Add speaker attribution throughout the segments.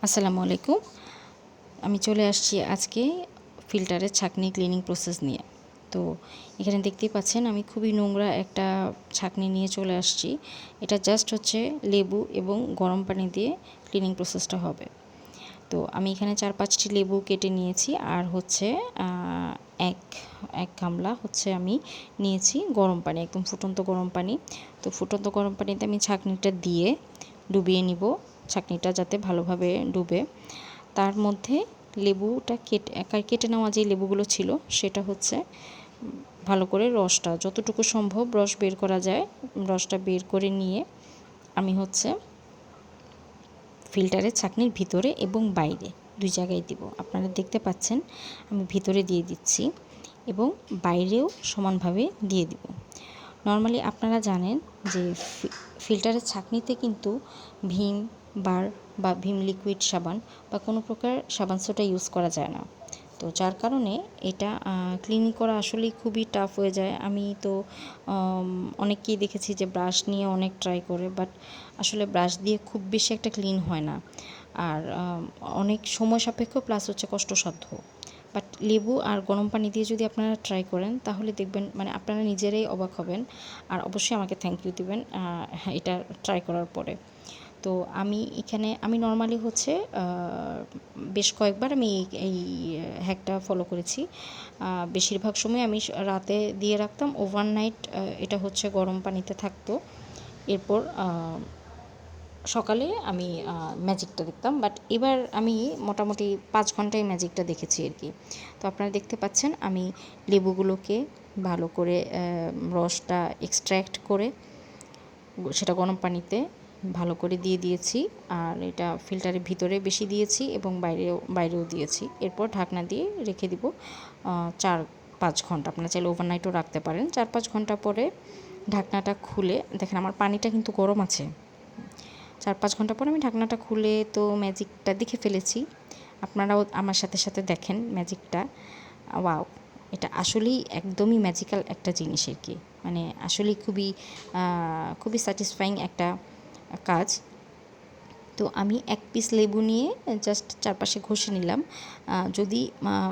Speaker 1: আসসালামু আলাইকুম। আমি চলে আসছি আজকে ফিল্টারের ছাঁকনি ক্লিনিং প্রসেস নিয়ে। তো এখানে দেখতেই পাচ্ছেন আমি খুবই নোংরা একটা ছাঁকনি নিয়ে চলে আসছি। এটা জাস্ট হচ্ছে লেবু এবং গরম পানি দিয়ে ক্লিনিং প্রসেসটা হবে। তো আমি এখানে 4-5টি লেবু কেটে নিয়েছি আর হচ্ছে এক এক গামলা হচ্ছে আমি নিয়েছি গরম পানি, একদম ফুটন্ত গরম পানি। তো ফুটন্ত গরম পানিতে আমি ছাঁকনিটা দিয়ে ডুবিয়ে নিব, ছাঁকনিটা যাতে ভালোভাবে ডুবে। তার মধ্যে লেবুটা কেটে নেওয়া যে লেবুগুলো ছিল সেটা হচ্ছে ভালো করে রসটা যতটুকু সম্ভব রস বের করা যায় রসটা বের করে নিয়ে আমি হচ্ছে ফিল্টারের ছাঁকনির ভিতরে এবং বাইরে দুই জায়গায় দিব। আপনারা দেখতে পাচ্ছেন আমি ভিতরে দিয়ে দিচ্ছি এবং বাইরেও সমানভাবে দিয়ে দিব। নর্মালি আপনারা জানেন যে ফিল্টারের ছাঁকনিতে কিন্তু ভীম বার বা ভীম লিকুইড সাবান বা কোনো প্রকার সাবান সোডা ইউজ করা যায় না। তো যার কারণে এটা ক্লিনিং করা আসলেই খুবই টাফ হয়ে যায়। আমি তো অনেককেই দেখেছি যে ব্রাশ নিয়ে অনেক ট্রাই করে, বাট আসলে ব্রাশ দিয়ে খুব বেশি একটা ক্লিন হয় না, আর অনেক সময় সাপেক্ষ প্লাস হচ্ছে কষ্টসাধ্য। বাট লেবু আর গরম পানি দিয়ে যদি আপনারা ট্রাই করেন তাহলে দেখবেন মানে আপনারা নিজেরাই অবাক হবেন, আর অবশ্যই আমাকে থ্যাংক ইউ দিবেন এটা ট্রাই করার পরে। তো আমি নর্মালি হচ্ছে বেশ কয়েকবার আমি এই হ্যাকটা ফলো করেছি। বেশিরভাগ সময় আমি রাতে দিয়ে রাখতাম ওভারনাইট, এটা হচ্ছে গরম পানিতে থাকতো। এরপর সকালে আমি ম্যাজিকটা দেখতাম, বাট এবার আমি মোটামুটি 5 ঘন্টায় ম্যাজিকটা দেখেছি আর কি। তো আপনারা দেখতে পাচ্ছেন আমি লেবুগুলোকে ভালো করে রসটা এক্সট্র্যাক্ট করে সেটা গরম পানিতে ভালো করে দিয়ে দিয়েছি, আর এটা ফিল্টারের ভিতরে বেশি দিয়েছি এবং বাইরেও দিয়েছি। এরপর ঢাকনা দিয়ে রেখে দিব 4-5 ঘন্টা। আপনারা চাইলে ওভারনাইটও রাখতে পারেন। 4-5 ঘন্টা পরে ঢাকনাটা খুলে দেখেন আমার পানিটা কিন্তু গরম আছে। 4-5 ঘন্টা পরে আমি ঢাকনাটা খুলে তো ম্যাজিকটা দেখে ফেলেছি। আপনারাও আমার সাথে সাথে দেখেন ম্যাজিকটা। ওয়াও, এটা আসলেই একদমই ম্যাজিক্যাল একটা জিনিস আর কি। মানে আসলেই খুবই স্যাটিসফাইং একটা কাজ। তো আমি 1 পিস লেবু নিয়ে জাস্ট চারপাশে ঘষে নিলাম। যদি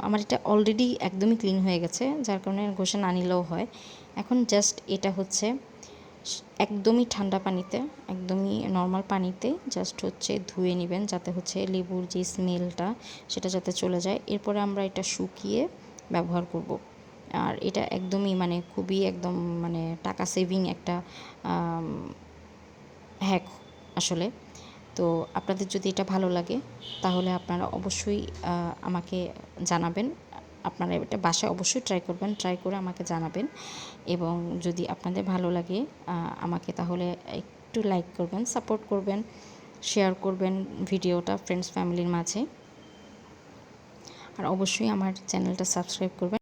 Speaker 1: আমার এটা অলরেডি একদমই ক্লিন হয়ে গেছে, যার কারণে ঘষে না নিলেও হয়। এখন জাস্ট এটা হচ্ছে একদমই ঠান্ডা পানিতে, একদমই নর্মাল পানিতে জাস্ট হচ্ছে ধুয়ে নেবেন, যাতে হচ্ছে লেবুর যে স্মেলটা সেটা যাতে চলে যায়। এরপরে আমরা এটা শুকিয়ে ব্যবহার করব। আর এটা একদমই মানে খুবই একদম মানে টাকা সেভিং একটা হ্যাক আসলে। তো আপনাদের যদি এটা ভালো লাগে তাহলে আপনারা অবশ্যই আমাকে জানাবেন। আপনারা এটা বাসায় অবশ্যই ট্রাই করবেন, ট্রাই করে আমাকে জানাবেন। এবং যদি আপনাদের ভালো লাগে আমাকে তাহলে একটু লাইক করবেন, সাপোর্ট করবেন, শেয়ার করবেন ভিডিওটা ফ্রেন্ডস ফ্যামিলির মাঝে, আর অবশ্যই আমার চ্যানেলটা সাবস্ক্রাইব করবেন।